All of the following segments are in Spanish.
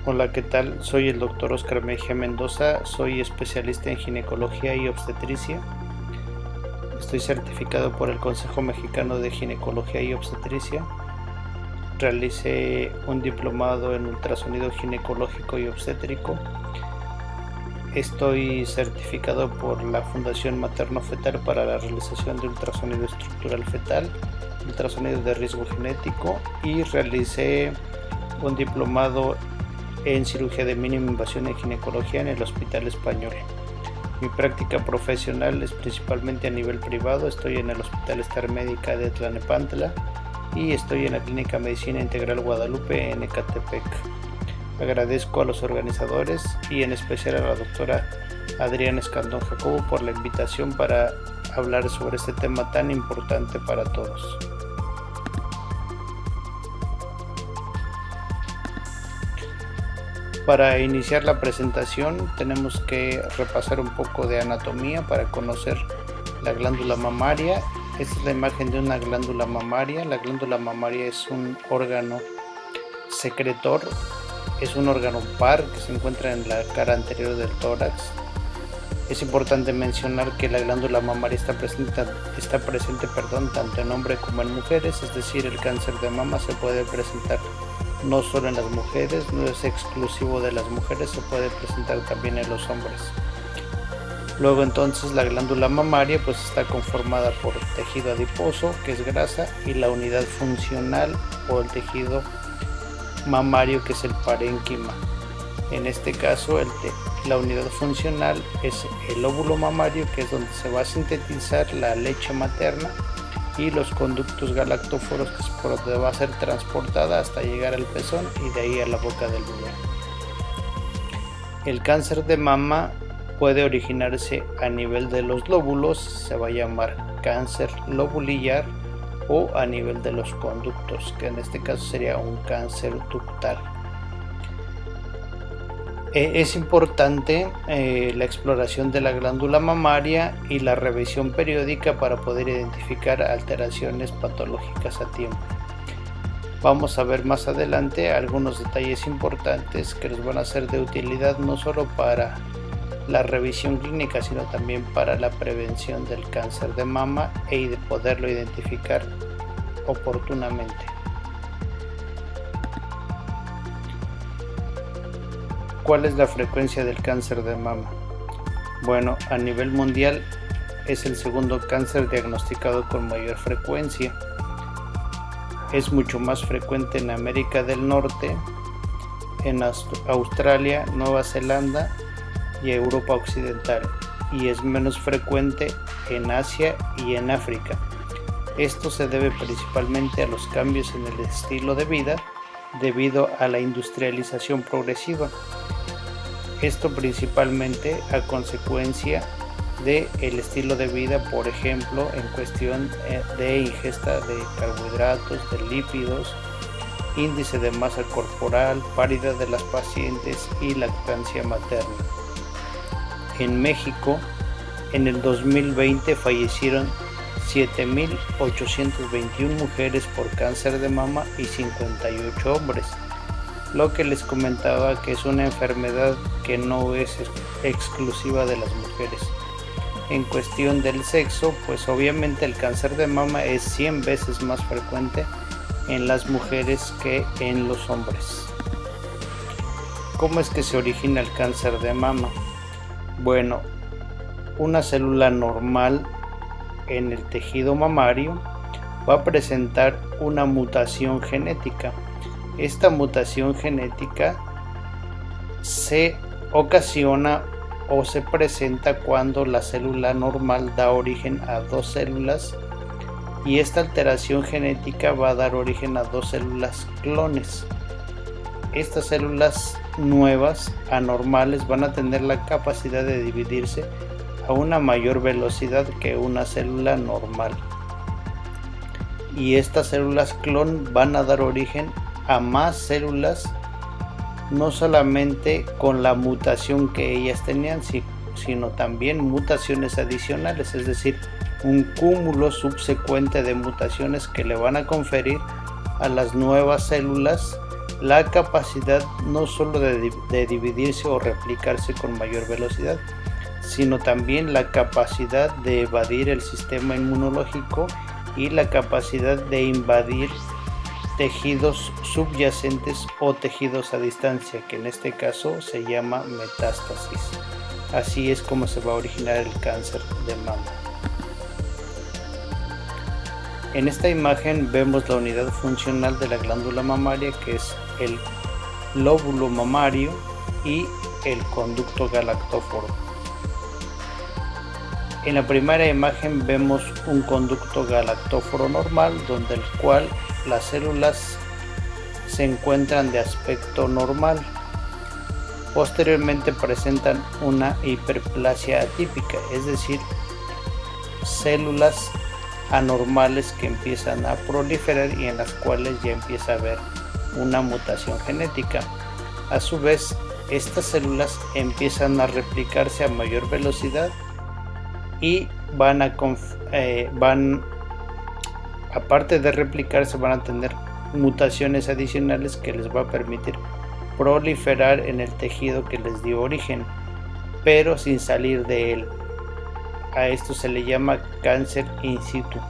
Hola, ¿qué tal? Soy el doctor Oscar Mejía Mendoza, soy especialista en ginecología y obstetricia. Estoy certificado por el Consejo Mexicano de Ginecología y Obstetricia. Realicé un diplomado en ultrasonido ginecológico y obstétrico. Estoy certificado por la Fundación Materno-Fetal para la realización de ultrasonido estructural fetal, ultrasonido de riesgo genético, y realicé un diplomado en cirugía de mínima invasión en ginecología en el Hospital Español. Mi práctica profesional es principalmente a nivel privado. Estoy en el Hospital Star Médica de Tlalnepantla y estoy en la Clínica Medicina Integral Guadalupe en Ecatepec. Agradezco a los organizadores y en especial a la doctora Adriana Escandón Jacobo por la invitación para hablar sobre este tema tan importante para todos. Para iniciar la presentación tenemos que repasar un poco de anatomía para conocer la glándula mamaria. Esta es la imagen de una glándula mamaria. La glándula mamaria es un órgano secretor, es un órgano par que se encuentra en la cara anterior del tórax. Es importante mencionar que la glándula mamaria está presente tanto en hombres como en mujeres, es decir, el cáncer de mama se puede presentar no solo en las mujeres, no es exclusivo de las mujeres, se puede presentar también en los hombres. Luego entonces la glándula mamaria pues está conformada por tejido adiposo, que es grasa, y la unidad funcional o el tejido mamario, que es el parénquima. En este caso la unidad funcional es el óvulo mamario, que es donde se va a sintetizar la leche materna, y los conductos galactóforos, que es por donde va a ser transportada hasta llegar al pezón y de ahí a la boca del bebé. El cáncer de mama puede originarse a nivel de los lóbulos, se va a llamar cáncer lobulillar, o a nivel de los conductos, que en este caso sería un cáncer ductal. Es importante la exploración de la glándula mamaria y la revisión periódica para poder identificar alteraciones patológicas a tiempo. Vamos a ver más adelante algunos detalles importantes que les van a ser de utilidad no solo para la revisión clínica, sino también para la prevención del cáncer de mama y de poderlo identificar oportunamente. ¿Cuál es la frecuencia del cáncer de mama? Bueno, a nivel mundial es el segundo cáncer diagnosticado con mayor frecuencia. Es mucho más frecuente en América del Norte, en Australia, Nueva Zelanda y Europa Occidental, y es menos frecuente en Asia y en África. Esto se debe principalmente a los cambios en el estilo de vida debido a la industrialización progresiva. Esto principalmente a consecuencia del estilo de vida, por ejemplo, en cuestión de ingesta de carbohidratos, de lípidos, índice de masa corporal, paridad de las pacientes y lactancia materna. En México, en el 2020 fallecieron 7.821 mujeres por cáncer de mama y 58 hombres. Lo que les comentaba, que es una enfermedad que no es exclusiva de las mujeres. En cuestión del sexo, pues obviamente el cáncer de mama es 100 veces más frecuente en las mujeres que en los hombres. ¿Cómo es que se origina el cáncer de mama? Bueno, una célula normal en el tejido mamario va a presentar una mutación genética. Esta mutación genética se ocasiona o se presenta cuando la célula normal da origen a dos células, y esta alteración genética va a dar origen a dos células clones. Estas células nuevas, anormales, van a tener la capacidad de dividirse a una mayor velocidad que una célula normal, y estas células clon van a dar origen a más células, no solamente con la mutación que ellas tenían, sino también mutaciones adicionales, es decir, un cúmulo subsecuente de mutaciones que le van a conferir a las nuevas células la capacidad no solo de dividirse o replicarse con mayor velocidad, sino también la capacidad de evadir el sistema inmunológico y la capacidad de invadir tejidos subyacentes o tejidos a distancia, que en este caso se llama metástasis. Así es como se va a originar el cáncer de mama. En esta imagen vemos la unidad funcional de la glándula mamaria, que es el lóbulo mamario y el conducto galactóforo. En la primera imagen vemos un conducto galactóforo normal, donde el cual las células se encuentran de aspecto normal. Posteriormente presentan una hiperplasia atípica, es decir, células anormales que empiezan a proliferar y en las cuales ya empieza a haber una mutación genética. A su vez, estas células empiezan a replicarse a mayor velocidad y aparte de replicarse, van a tener mutaciones adicionales que les va a permitir proliferar en el tejido que les dio origen, pero sin salir de él. A esto se le llama cáncer in situ.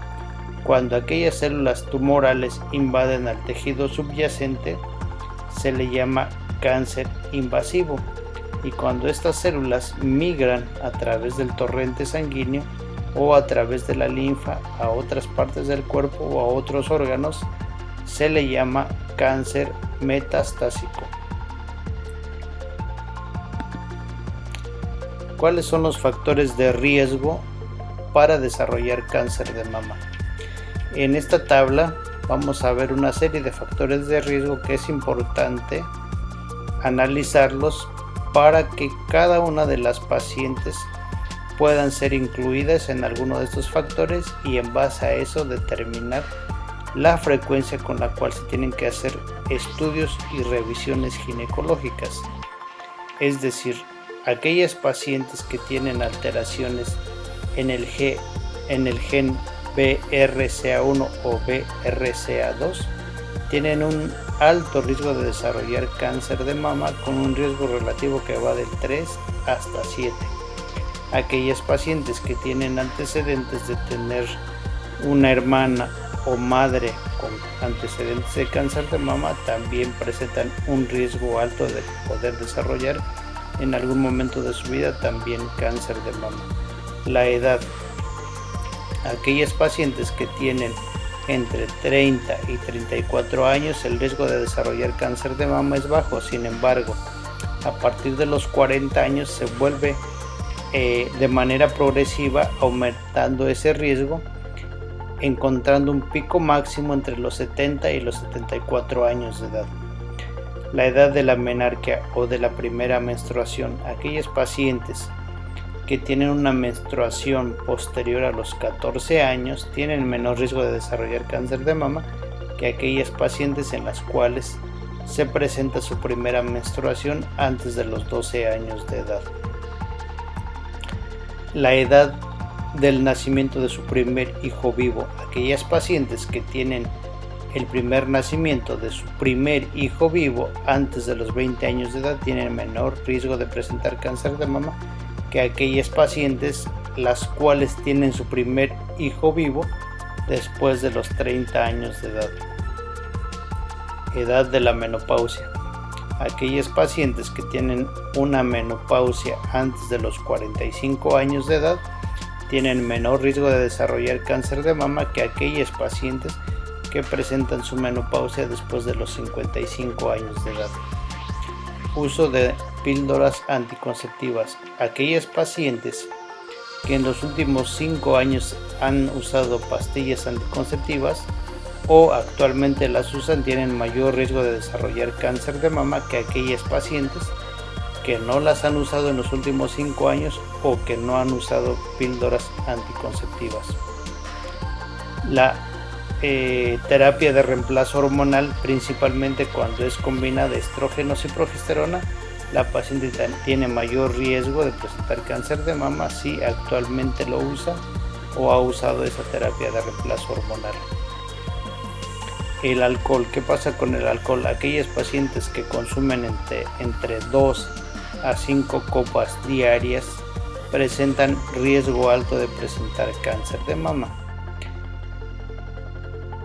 Cuando aquellas células tumorales invaden al tejido subyacente, se le llama cáncer invasivo. Y cuando estas células migran a través del torrente sanguíneo o a través de la linfa a otras partes del cuerpo o a otros órganos, se le llama cáncer metastásico. ¿Cuáles son los factores de riesgo para desarrollar cáncer de mama? En esta tabla vamos a ver una serie de factores de riesgo que es importante analizarlos para que cada una de las pacientes puedan ser incluidas en alguno de estos factores y en base a eso determinar la frecuencia con la cual se tienen que hacer estudios y revisiones ginecológicas. Es decir, aquellas pacientes que tienen alteraciones en el gen BRCA1 o BRCA2 tienen un alto riesgo de desarrollar cáncer de mama, con un riesgo relativo que va del 3 hasta 7. Aquellas pacientes que tienen antecedentes de tener una hermana o madre con antecedentes de cáncer de mama también presentan un riesgo alto de poder desarrollar en algún momento de su vida también cáncer de mama. La edad. Aquellas pacientes que tienen entre 30 y 34 años, el riesgo de desarrollar cáncer de mama es bajo. Sin embargo, a partir de los 40 años se vuelve de manera progresiva aumentando ese riesgo, encontrando un pico máximo entre los 70 y los 74 años de edad. La edad de la menarquia o de la primera menstruación. Aquellas pacientes que tienen una menstruación posterior a los 14 años tienen menor riesgo de desarrollar cáncer de mama que aquellas pacientes en las cuales se presenta su primera menstruación antes de los 12 años de edad. La edad del nacimiento de su primer hijo vivo. Aquellas pacientes que tienen el primer nacimiento de su primer hijo vivo antes de los 20 años de edad tienen menor riesgo de presentar cáncer de mama que aquellas pacientes las cuales tienen su primer hijo vivo después de los 30 años de edad. Edad de la menopausia. Aquellas pacientes que tienen una menopausia antes de los 45 años de edad tienen menor riesgo de desarrollar cáncer de mama que aquellas pacientes que presentan su menopausia después de los 55 años de edad. Uso de píldoras anticonceptivas. Aquellas pacientes que en los últimos 5 años han usado pastillas anticonceptivas o actualmente las usan tienen mayor riesgo de desarrollar cáncer de mama que aquellas pacientes que no las han usado en los últimos 5 años o que no han usado píldoras anticonceptivas. La terapia de reemplazo hormonal, principalmente cuando es combinada estrógenos y progesterona, la paciente tiene mayor riesgo de presentar cáncer de mama si actualmente lo usa o ha usado esa terapia de reemplazo hormonal. El alcohol. ¿Qué pasa con el alcohol? Aquellas pacientes que consumen entre 2 a 5 copas diarias presentan riesgo alto de presentar cáncer de mama.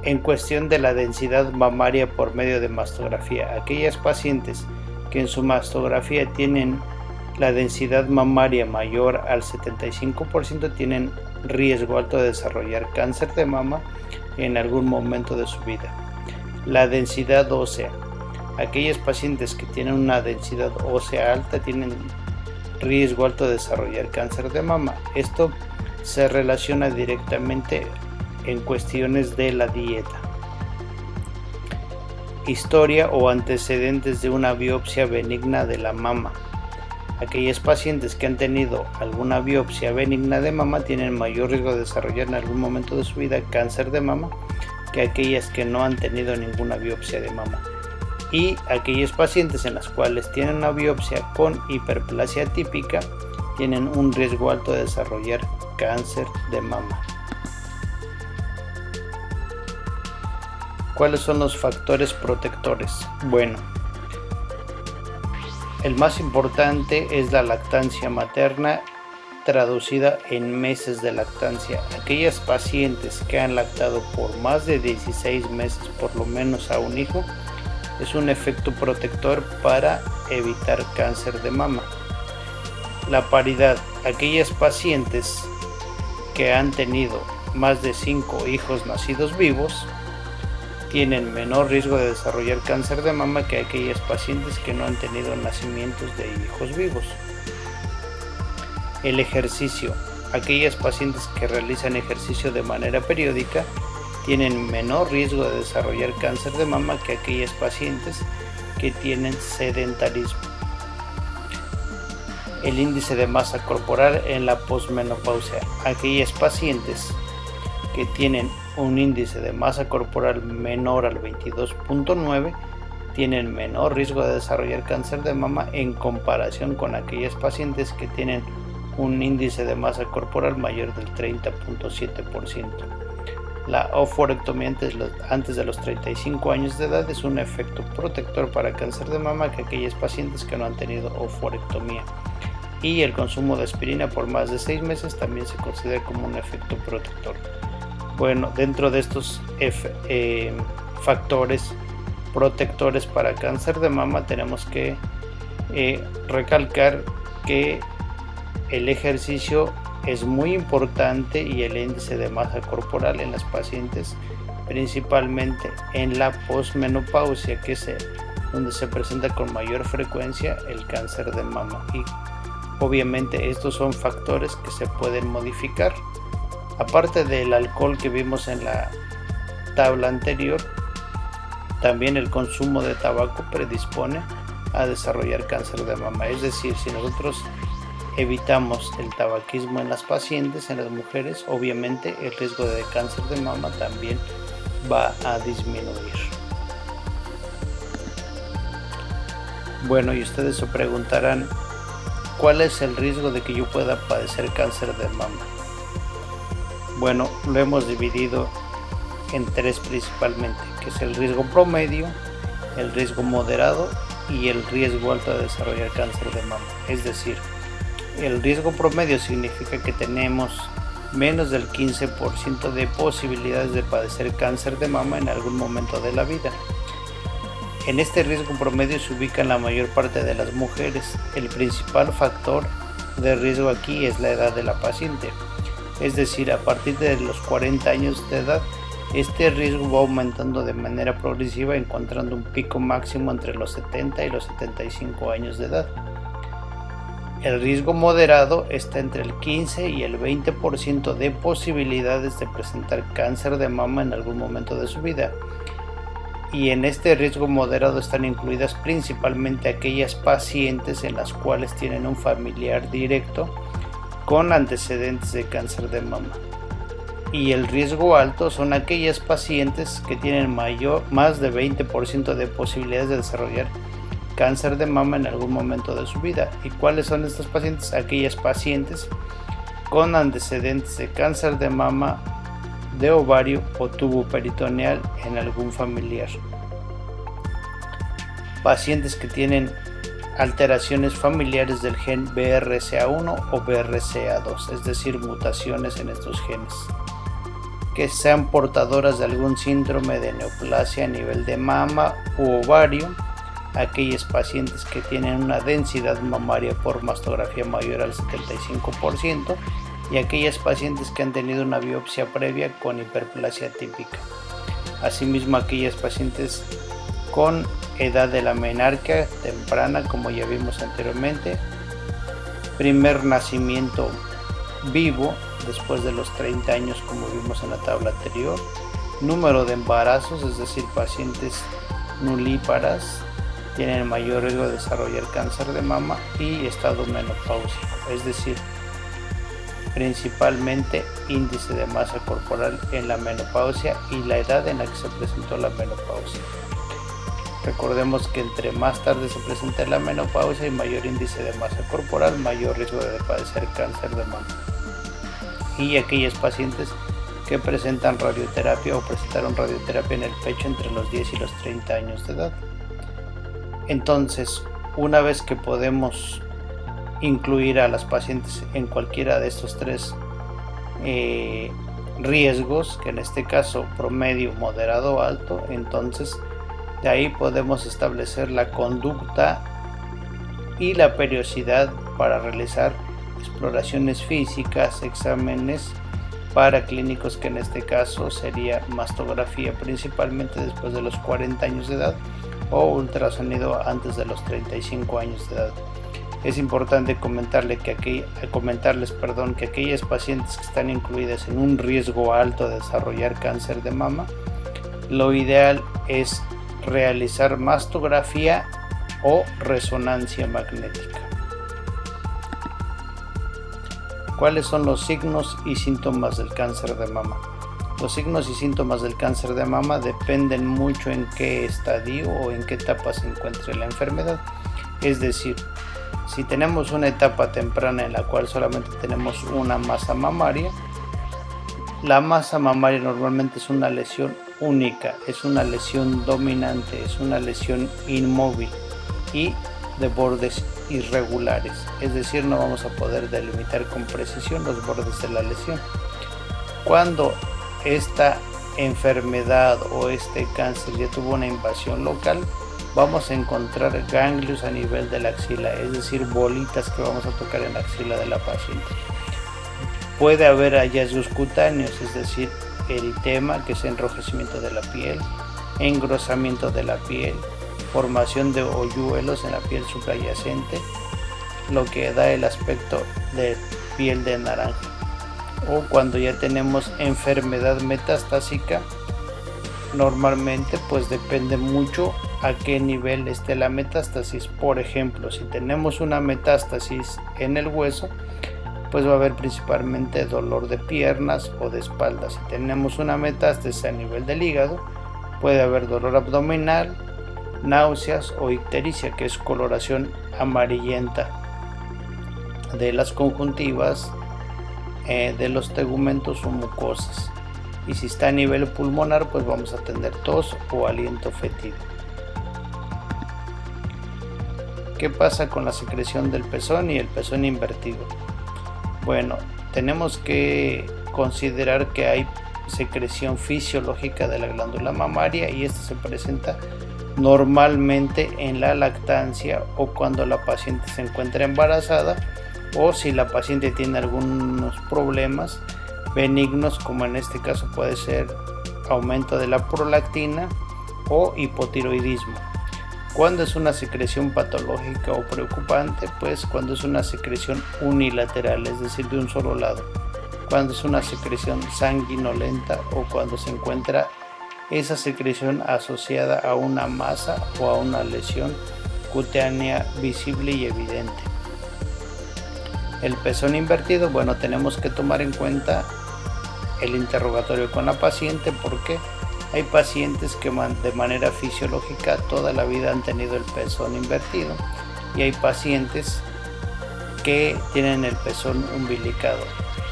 En cuestión de la densidad mamaria por medio de mastografía, aquellas pacientes que en su mastografía tienen la densidad mamaria mayor al 75% tienen riesgo alto de desarrollar cáncer de mama en algún momento de su vida. La densidad ósea. Aquellas pacientes que tienen una densidad ósea alta tienen riesgo alto de desarrollar cáncer de mama. Esto se relaciona directamente en cuestiones de la dieta. Historia o antecedentes de una biopsia benigna de la mama. Aquellas pacientes que han tenido alguna biopsia benigna de mama tienen mayor riesgo de desarrollar en algún momento de su vida cáncer de mama que aquellas que no han tenido ninguna biopsia de mama. Y aquellos pacientes en las cuales tienen una biopsia con hiperplasia típica tienen un riesgo alto de desarrollar cáncer de mama. ¿Cuáles son los factores protectores? Bueno, el más importante es la lactancia materna, traducida en meses de lactancia. Aquellas pacientes que han lactado por más de 16 meses por lo menos a un hijo es un efecto protector para evitar cáncer de mama. La paridad. Aquellas pacientes que han tenido más de 5 hijos nacidos vivos tienen menor riesgo de desarrollar cáncer de mama que aquellas pacientes que no han tenido nacimientos de hijos vivos. El ejercicio. Aquellas pacientes que realizan ejercicio de manera periódica tienen menor riesgo de desarrollar cáncer de mama que aquellas pacientes que tienen sedentarismo. El índice de masa corporal en la posmenopausia. Aquellas pacientes que tienen un índice de masa corporal menor al 22.9 tienen menor riesgo de desarrollar cáncer de mama en comparación con aquellas pacientes que tienen un índice de masa corporal mayor del 30.7%. La oophorectomía antes de los 35 años de edad es un efecto protector para cáncer de mama que aquellas pacientes que no han tenido oophorectomía. Y el consumo de aspirina por más de 6 meses también se considera como un efecto protector. Bueno, dentro de estos factores protectores para cáncer de mama tenemos que recalcar que el ejercicio es muy importante y el índice de masa corporal en las pacientes, principalmente en la posmenopausia, que es donde se presenta con mayor frecuencia el cáncer de mama. Y obviamente estos son factores que se pueden modificar. Aparte del alcohol que vimos en la tabla anterior, también el consumo de tabaco predispone a desarrollar cáncer de mama. Es decir, si nosotros evitamos el tabaquismo en las pacientes, en las mujeres, obviamente el riesgo de cáncer de mama también va a disminuir. Bueno, y ustedes se preguntarán, ¿cuál es el riesgo de que yo pueda padecer cáncer de mama? Bueno, lo hemos dividido en 3 principalmente, que es el riesgo promedio, el riesgo moderado y el riesgo alto de desarrollar cáncer de mama. Es decir, el riesgo promedio significa que tenemos menos del 15% de posibilidades de padecer cáncer de mama en algún momento de la vida. En este riesgo promedio se ubican la mayor parte de las mujeres. El principal factor de riesgo aquí es la edad de la paciente. Es decir, a partir de los 40 años de edad, este riesgo va aumentando de manera progresiva, encontrando un pico máximo entre los 70 y los 75 años de edad. El riesgo moderado está entre el 15 y el 20% de posibilidades de presentar cáncer de mama en algún momento de su vida. Y en este riesgo moderado están incluidas principalmente aquellas pacientes en las cuales tienen un familiar directo con antecedentes de cáncer de mama. Y el riesgo alto son aquellas pacientes que tienen más de 20% de posibilidades de desarrollar cáncer de mama en algún momento de su vida. ¿Y cuáles son estas pacientes? Aquellas pacientes con antecedentes de cáncer de mama de ovario o tubo peritoneal en algún familiar. Pacientes que tienen alteraciones familiares del gen BRCA1 o BRCA2, es decir, mutaciones en estos genes, que sean portadoras de algún síndrome de neoplasia a nivel de mama u ovario, aquellos pacientes que tienen una densidad mamaria por mastografía mayor al 75% y aquellas pacientes que han tenido una biopsia previa con hiperplasia típica. Asimismo, aquellas pacientes con edad de la menarquia temprana, como ya vimos anteriormente, primer nacimiento vivo después de los 30 años, como vimos en la tabla anterior, número de embarazos, es decir, pacientes nulíparas tienen mayor riesgo de desarrollar cáncer de mama, y estado menopáusico, es decir, principalmente índice de masa corporal en la menopausia y la edad en la que se presentó la menopausia. Recordemos que entre más tarde se presenta la menopausia y mayor índice de masa corporal, mayor riesgo de padecer cáncer de mama. Y aquellos pacientes que presentan radioterapia o presentaron radioterapia en el pecho entre los 10 y los 30 años de edad. Entonces, una vez que podemos incluir a las pacientes en cualquiera de estos tres riesgos, que en este caso promedio, moderado o alto, entonces de ahí podemos establecer la conducta y la periodicidad para realizar exploraciones físicas, exámenes paraclínicos, que en este caso sería mastografía principalmente después de los 40 años de edad o ultrasonido antes de los 35 años de edad. Es importante comentarles que aquellas pacientes que están incluidas en un riesgo alto de desarrollar cáncer de mama, lo ideal es realizar mastografía o resonancia magnética. ¿Cuáles son los signos y síntomas del cáncer de mama? Los signos y síntomas del cáncer de mama dependen mucho en qué estadio o en qué etapa se encuentre la enfermedad. Es decir, si tenemos una etapa temprana en la cual solamente tenemos una masa mamaria, la masa mamaria normalmente es una lesión única, es una lesión dominante, es una lesión inmóvil y de bordes irregulares, es decir, no vamos a poder delimitar con precisión los bordes de la lesión. Cuando esta enfermedad o este cáncer ya tuvo una invasión local, vamos a encontrar ganglios a nivel de la axila, es decir, bolitas que vamos a tocar en la axila de la paciente. Puede haber hallazgos cutáneos, es decir, eritema, que es enrojecimiento de la piel, engrosamiento de la piel, formación de hoyuelos en la piel subyacente, lo que da el aspecto de piel de naranja. O cuando ya tenemos enfermedad metastásica, normalmente pues depende mucho a qué nivel esté la metástasis. Por ejemplo, si tenemos una metástasis en el hueso, pues va a haber principalmente dolor de piernas o de espalda. Si tenemos una metástasis a nivel del hígado, puede haber dolor abdominal, náuseas o ictericia, que es coloración amarillenta de las conjuntivas, de los tegumentos o mucosas. Y si está a nivel pulmonar, pues vamos a tener tos o aliento fétido. ¿Qué pasa con la secreción del pezón y el pezón invertido? Bueno, tenemos que considerar que hay secreción fisiológica de la glándula mamaria, y esta se presenta normalmente en la lactancia o cuando la paciente se encuentra embarazada, o si la paciente tiene algunos problemas benignos, como en este caso puede ser aumento de la prolactina o hipotiroidismo. Cuando es una secreción patológica o preocupante, pues cuando es una secreción unilateral, es decir, de un solo lado. Cuando es una secreción sanguinolenta o cuando se encuentra esa secreción asociada a una masa o a una lesión cutánea visible y evidente. El pezón invertido, bueno, tenemos que tomar en cuenta el interrogatorio con la paciente, porque hay pacientes que de manera fisiológica toda la vida han tenido el pezón invertido, y hay pacientes que tienen el pezón umbilicado.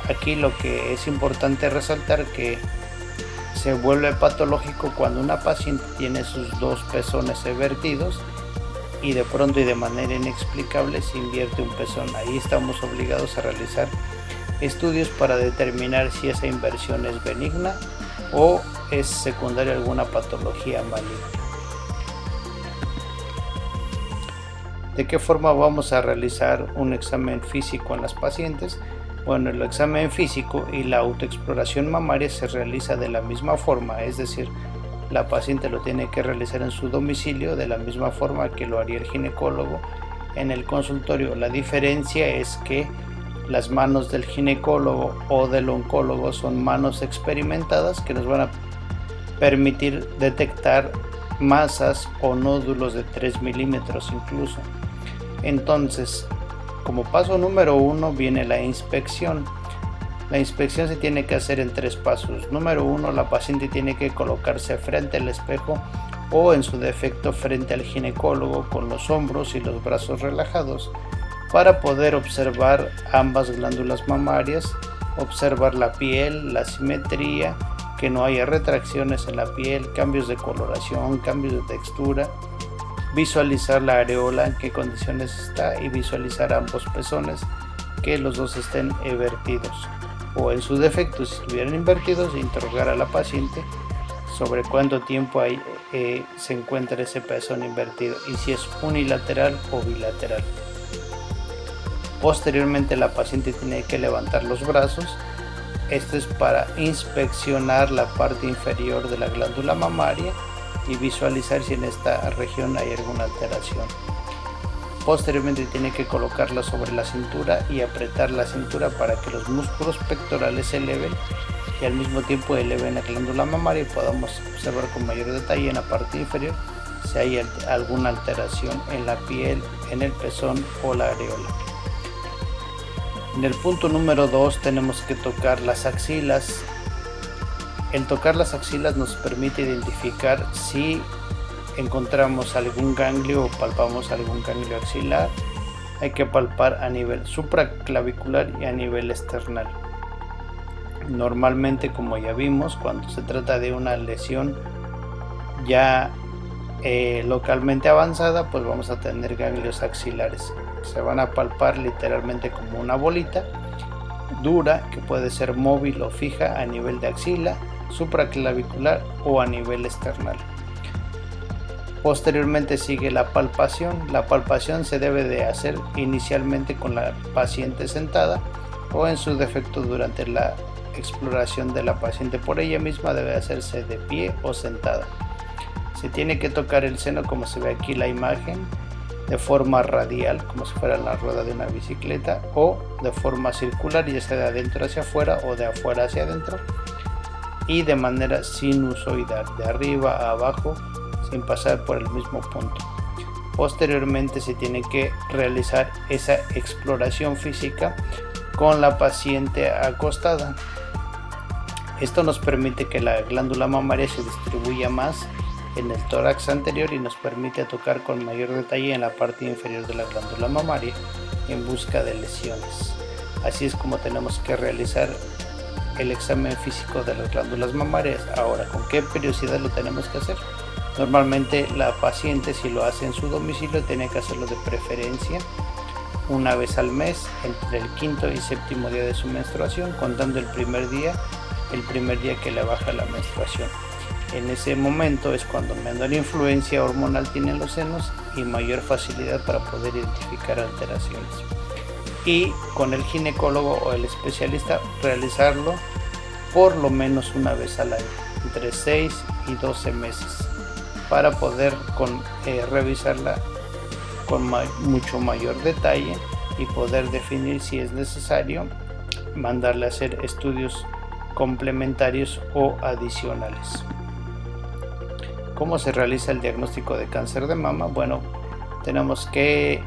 Aquí lo que es importante resaltar que Se vuelve patológico cuando una paciente tiene sus dos pezones evertidos y de pronto y de manera inexplicable se invierte un pezón. Ahí estamos obligados a realizar estudios para determinar si esa inversión es benigna o es secundaria a alguna patología maligna. ¿De qué forma vamos a realizar un examen físico en las pacientes? Bueno, el examen físico y la autoexploración mamaria se realiza de la misma forma, es decir, la paciente lo tiene que realizar en su domicilio de la misma forma que lo haría el ginecólogo en el consultorio. La diferencia es que las manos del ginecólogo o del oncólogo son manos experimentadas que nos van a permitir detectar masas o nódulos de 3 milímetros incluso. Entonces, como paso número 1 viene la inspección. La inspección se tiene que hacer en 3 pasos. Número 1, la paciente tiene que colocarse frente al espejo o en su defecto frente al ginecólogo con los hombros y los brazos relajados para poder observar ambas glándulas mamarias, observar la piel, la simetría, que no haya retracciones en la piel, cambios de coloración, cambios de textura, visualizar la areola en qué condiciones está y visualizar ambos pezones que los dos estén evertidos o en su defecto si estuvieran invertidos, interrogar a la paciente sobre cuánto tiempo se encuentra ese pezón invertido y si es unilateral o bilateral. Posteriormente la paciente tiene que levantar los brazos. Esto es para inspeccionar la parte inferior de la glándula mamaria y visualizar si en esta región hay alguna alteración. Posteriormente tiene que colocarla sobre la cintura y apretar la cintura para que los músculos pectorales se eleven y al mismo tiempo eleven la glándula mamaria y podamos observar con mayor detalle en la parte inferior si hay alguna alteración en la piel, en el pezón o la areola. En el punto número 2 tenemos que tocar las axilas. El tocar las axilas nos permite identificar si encontramos algún ganglio o palpamos algún ganglio axilar. Hay que palpar a nivel supraclavicular y a nivel esternal. Normalmente, como ya vimos, cuando se trata de una lesión ya localmente avanzada, pues vamos a tener ganglios axilares. Se van a palpar literalmente como una bolita dura que puede ser móvil o fija a nivel de axila, supraclavicular o a nivel esternal. Posteriormente sigue la palpación. La palpación se debe de hacer inicialmente con la paciente sentada o en su defecto durante la exploración de la paciente por ella misma debe hacerse de pie o sentada. Se tiene que tocar el seno como se ve aquí la imagen de forma radial como si fuera la rueda de una bicicleta o de forma circular ya sea de adentro hacia afuera o de afuera hacia adentro y de manera sinusoidal de arriba a abajo sin pasar por el mismo punto. Posteriormente se tiene que realizar esa exploración física con la paciente acostada. Esto nos permite que la glándula mamaria se distribuya más en el tórax anterior y nos permite tocar con mayor detalle en la parte inferior de la glándula mamaria en busca de lesiones. Así es como tenemos que realizar el examen físico de las glándulas mamarias. Ahora, ¿con qué periodicidad lo tenemos que hacer? Normalmente la paciente, si lo hace en su domicilio, tiene que hacerlo de preferencia una vez al mes entre el quinto y séptimo día de su menstruación, contando el primer día que le baja la menstruación. En ese momento es cuando menor influencia hormonal tienen los senos y mayor facilidad para poder identificar alteraciones. Y con el ginecólogo o el especialista realizarlo por lo menos una vez al año, entre 6 y 12 meses, para poder revisarla con mucho mayor detalle y poder definir si es necesario mandarle a hacer estudios complementarios o adicionales. ¿Cómo se realiza el diagnóstico de cáncer de mama? Bueno, tenemos que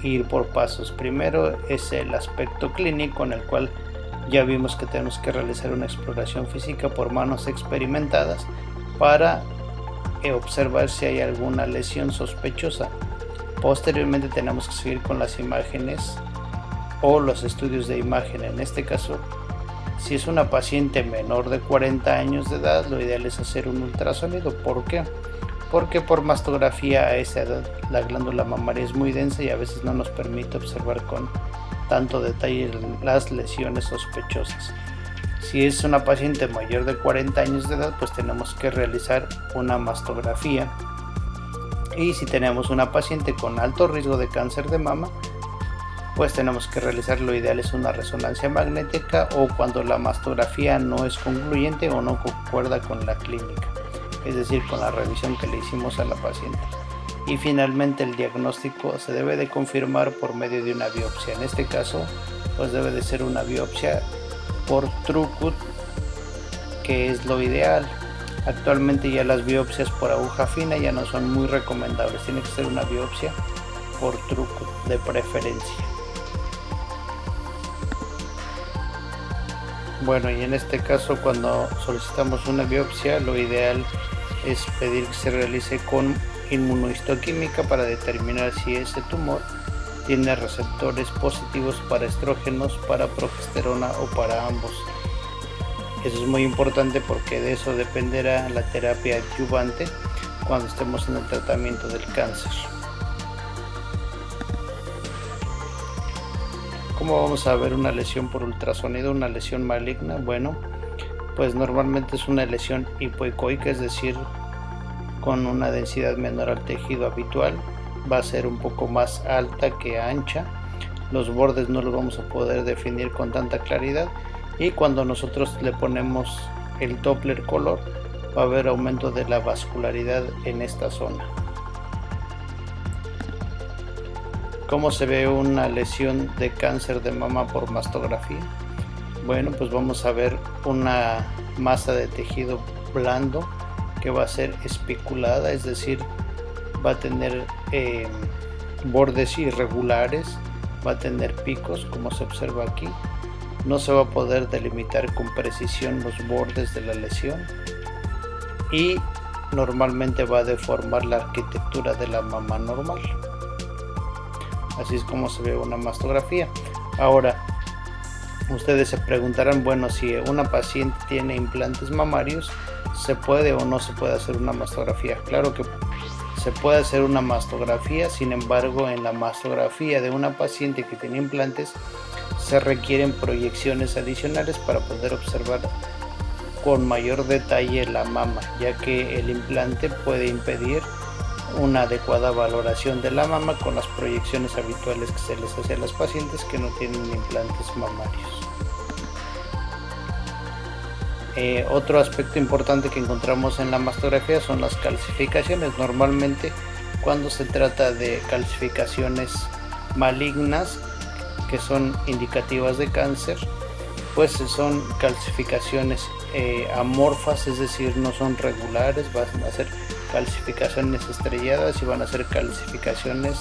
ir por pasos. Primero es el aspecto clínico, en el cual ya vimos que tenemos que realizar una exploración física por manos experimentadas para observar si hay alguna lesión sospechosa. Posteriormente tenemos que seguir con las imágenes o los estudios de imagen. En este caso Si es una paciente menor de 40 años de edad, lo ideal es hacer un ultrasonido. ¿Por qué? Porque por mastografía a esa edad la glándula mamaria es muy densa y a veces no nos permite observar con tanto detalle las lesiones sospechosas. Si es una paciente mayor de 40 años de edad, pues tenemos que realizar una mastografía. Y si tenemos una paciente con alto riesgo de cáncer de mama, pues tenemos que realizar, lo ideal es una resonancia magnética, o cuando la mastografía no es concluyente o no concuerda con la clínica, es decir, con la revisión que le hicimos a la paciente. Y finalmente el diagnóstico se debe de confirmar por medio de una biopsia. En este caso, pues debe de ser una biopsia por Trucut, que es lo ideal. Actualmente ya las biopsias por aguja fina ya no son muy recomendables, tiene que ser una biopsia por Trucut de preferencia. Bueno, y en este caso, cuando solicitamos una biopsia, lo ideal es pedir que se realice con inmunohistoquímica para determinar si ese tumor tiene receptores positivos para estrógenos, para progesterona o para ambos. Eso es muy importante porque de eso dependerá la terapia adyuvante cuando estemos en el tratamiento del cáncer. ¿Cómo vamos a ver una lesión por ultrasonido, una lesión maligna? Bueno, pues normalmente es una lesión hipoecoica, es decir, con una densidad menor al tejido habitual. Va a ser un poco más alta que ancha. Los bordes no los vamos a poder definir con tanta claridad, y cuando nosotros le ponemos el Doppler color va a haber aumento de la vascularidad en esta zona. ¿Cómo se ve una lesión de cáncer de mama por mastografía? Bueno, pues vamos a ver una masa de tejido blando que va a ser especulada, es decir, va a tener bordes irregulares, va a tener picos como se observa aquí. No se va a poder delimitar con precisión los bordes de la lesión y normalmente va a deformar la arquitectura de la mama normal. Así es como se ve una mastografía. Ahora, ustedes se preguntarán, bueno, si una paciente tiene implantes mamarios, ¿se puede o no se puede hacer una mastografía? Claro que se puede hacer una mastografía, sin embargo, en la mastografía de una paciente que tiene implantes se requieren proyecciones adicionales para poder observar con mayor detalle la mama, ya que el implante puede impedir una adecuada valoración de la mama con las proyecciones habituales que se les hace a las pacientes que no tienen implantes mamarios. Otro aspecto importante que encontramos en la mastografía son las calcificaciones. Normalmente, cuando se trata de calcificaciones malignas que son indicativas de cáncer, pues son calcificaciones amorfas, es decir, no son regulares, van a ser calcificaciones estrelladas y van a ser calcificaciones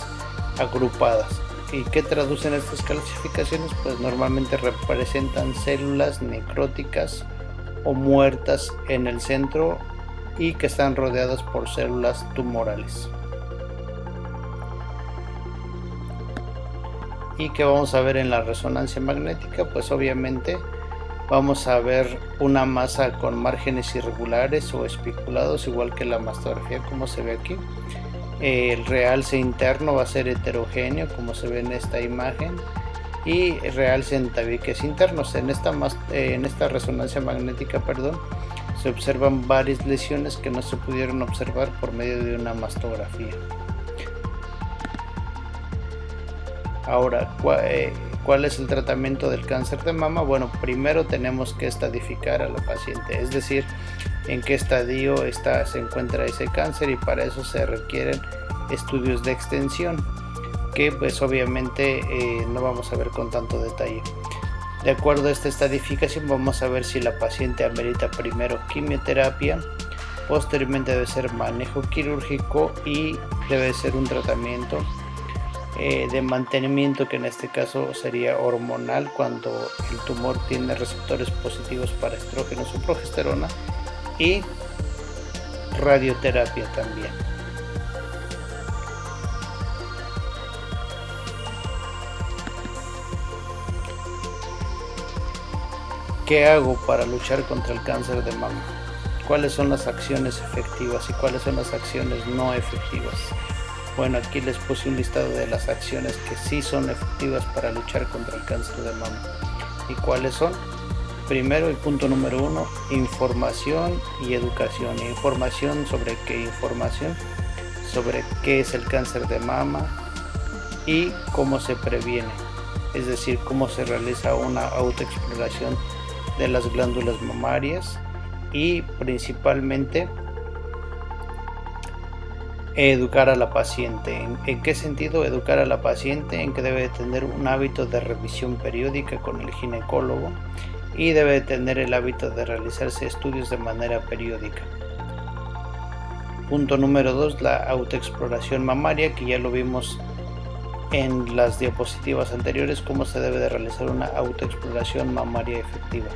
agrupadas. ¿Y qué traducen estas calcificaciones? Pues normalmente representan células necróticas o muertas en el centro y que están rodeadas por células tumorales. ¿Y qué vamos a ver en la resonancia magnética? Pues obviamente vamos a ver una masa con márgenes irregulares o espiculados, igual que la mastografía como se ve aquí. El realce interno va a ser heterogéneo como se ve en esta imagen, y realce en tabiques internos. En esta resonancia magnética, se observan varias lesiones que no se pudieron observar por medio de una mastografía. Ahora, ¿cuál es el tratamiento del cáncer de mama? Bueno, primero tenemos que estadificar a la paciente, es decir, en qué estadio se encuentra ese cáncer, y para eso se requieren estudios de extensión que pues obviamente no vamos a ver con tanto detalle. De acuerdo a esta estadificación vamos a ver si la paciente amerita primero quimioterapia, posteriormente debe ser manejo quirúrgico y debe ser un tratamiento de mantenimiento, que en este caso sería hormonal cuando el tumor tiene receptores positivos para estrógenos o progesterona, y radioterapia también. ¿Qué hago para luchar contra el cáncer de mama? ¿Cuáles son las acciones efectivas y cuáles son las acciones no efectivas? Bueno, aquí les puse un listado de las acciones que sí son efectivas para luchar contra el cáncer de mama. ¿Y cuáles son? Primero, y punto número 1, información y educación. ¿Información sobre qué? Información sobre qué es el cáncer de mama y cómo se previene. Es decir, cómo se realiza una autoexploración de las glándulas mamarias y principalmente educar a la paciente. ¿En qué sentido educar a la paciente? En que debe tener un hábito de revisión periódica con el ginecólogo y debe tener el hábito de realizarse estudios de manera periódica. Punto número 2, la autoexploración mamaria, que ya lo vimos en las diapositivas anteriores, cómo se debe de realizar una autoexploración mamaria efectiva.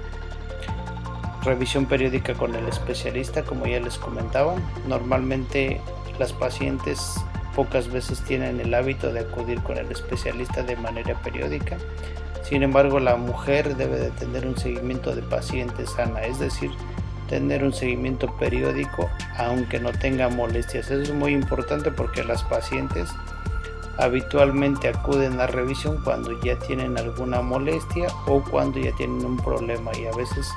Revisión periódica con el especialista, como ya les comentaba. Normalmente las pacientes pocas veces tienen el hábito de acudir con el especialista de manera periódica. Sin embargo, la mujer debe de tener un seguimiento de paciente sana, es decir, tener un seguimiento periódico aunque no tenga molestias. Eso es muy importante porque las pacientes habitualmente acuden a revisión cuando ya tienen alguna molestia o cuando ya tienen un problema, y a veces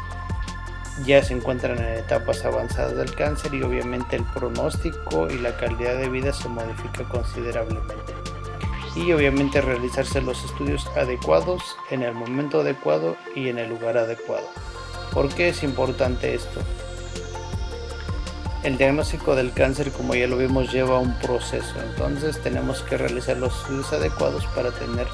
ya se encuentran en etapas avanzadas del cáncer y obviamente el pronóstico y la calidad de vida se modifica considerablemente. Y obviamente realizarse los estudios adecuados en el momento adecuado y en el lugar adecuado. ¿Por qué es importante esto? El diagnóstico del cáncer, como ya lo vimos, lleva un proceso, entonces tenemos que realizar los estudios adecuados para tener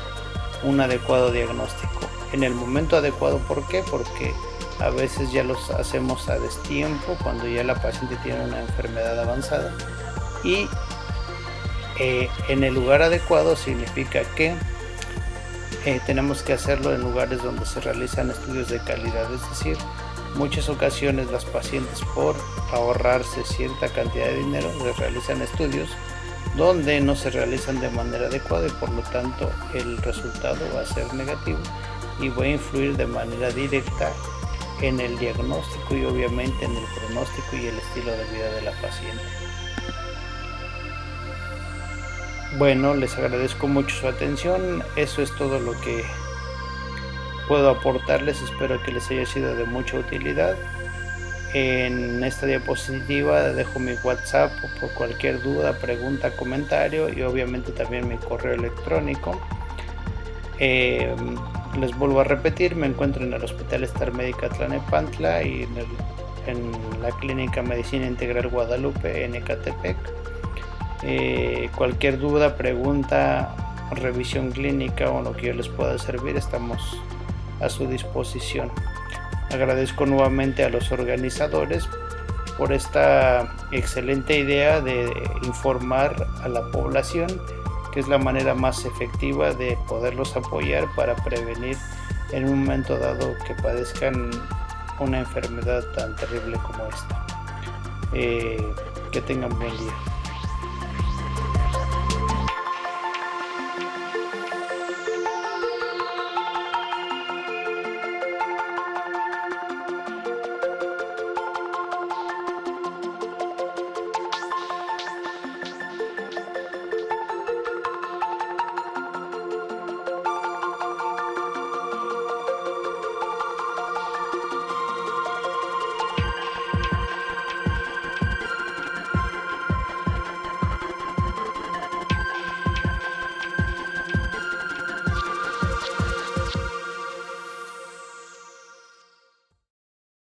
un adecuado diagnóstico en el momento adecuado. ¿Por qué? Porque a veces ya los hacemos a destiempo, cuando ya la paciente tiene una enfermedad avanzada, y en el lugar adecuado significa que tenemos que hacerlo en lugares donde se realizan estudios de calidad, es decir, muchas ocasiones las pacientes, por ahorrarse cierta cantidad de dinero, se realizan estudios donde no se realizan de manera adecuada y por lo tanto el resultado va a ser negativo y va a influir de manera directa en el diagnóstico y obviamente en el pronóstico y el estilo de vida de la paciente. Bueno, les agradezco mucho su atención. Eso es todo lo que puedo aportarles. Espero que les haya sido de mucha utilidad. En esta diapositiva dejo mi WhatsApp por cualquier duda, pregunta, comentario, y obviamente también mi correo electrónico. Les vuelvo a repetir, me encuentro en el Hospital Star Médica Tlanepantla y en la Clínica Medicina Integral Guadalupe en Ecatepec. Cualquier duda, pregunta, revisión clínica o lo que yo les pueda servir, estamos a su disposición. Agradezco nuevamente a los organizadores por esta excelente idea de informar a la población, que es la manera más efectiva de poderlos apoyar para prevenir en un momento dado que padezcan una enfermedad tan terrible como esta. Que tengan buen día.